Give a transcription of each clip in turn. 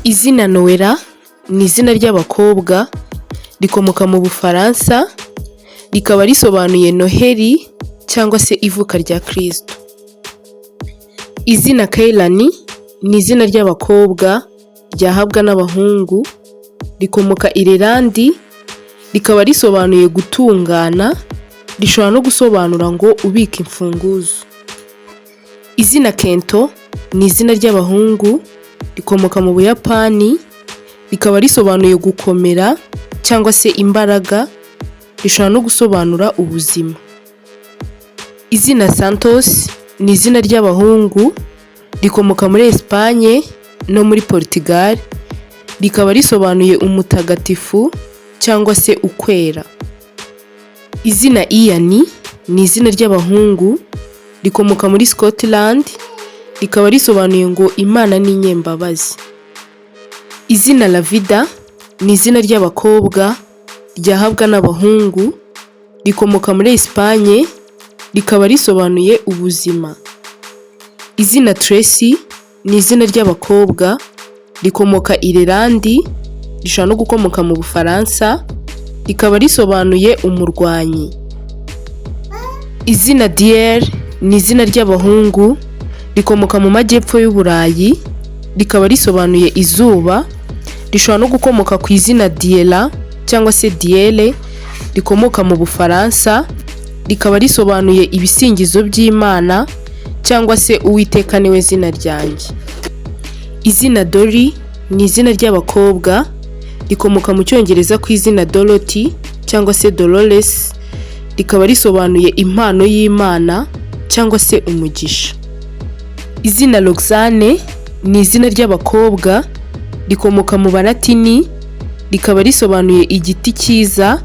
Izina Noella ni izina ry'abakobwa rikomoka mu Bufaransa, rikaba risobanuye Noheli cyangwa se ivuka rya Kristo. Izina Keilani ni izina ry'abakobwa ryahabwa n'abahungu, rikomoka Irelandi, rikaba risobanuye gutungana, rishobora no gusobanura ngo ubika imfunguzo. Izina Kento ni izina ry'abahungu rikomoka mu Buyapani, rikaba risobanuye gukomera cyangwa se imbaraga, rishobora no gusobanura ubuzima. Izina Santos ni izina ry'abahungu rikomoka muri Espagne no muri Portugal, rikaba risobanuye umutagatifu cyangwa se ukwera. Izina Ian ni izina ry'abahungu rikomoka muri Scotland, rikaba risobanuye ngo Imana ni inyembabazi. Izina Lavida ni izina ry'abakobwa ryahabwa n'abahungu, rikomoka muri Espagne, rikaba risobanuye ubuzima. Izina Tracy ni izina ry'abakobwa rikomoka Irelandi, rishobora no gukomoka mu Bufaransa, rikaba risobanuye umurwanyi. Izina Diel ni izina ry'abahungu rikomoka mu majyepfo y'Uburayi, rikaba risobanuye izuba, rishobora no gukomoka ku izina Diela cyangwa se Diele rikomoka mu Bufaransa, rikaba risobanuye ibisingizo by'Imana cyangwa se Uwiteka niwe zina ryanjye. Izina Dolly ni izina ry'abakobwa rikomoka mu Cyongereza ku izina Dorothy cyangwa se Dolores, rikaba risobanuye impano y'Imana cyangwa se umugisha. Izina Roxane ni izina ry'abakobwa rikomoka mu Balatini, rikaba risobanuye igiti cyiza,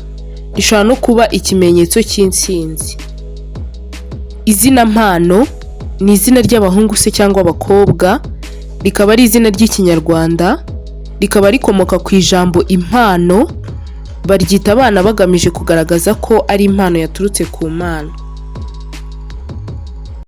rishobora no kuba ikimenyetso cy'intsinzi. Izina Mpano ni izina ry'abahungu se cyangwa abakobwa, rikaba ari izina ry'Ikinyarwanda, rikaba rikomoka ku ijambo impano, baryita abana bagamije kugaragaza ko ari impano yaturutse ku Mana.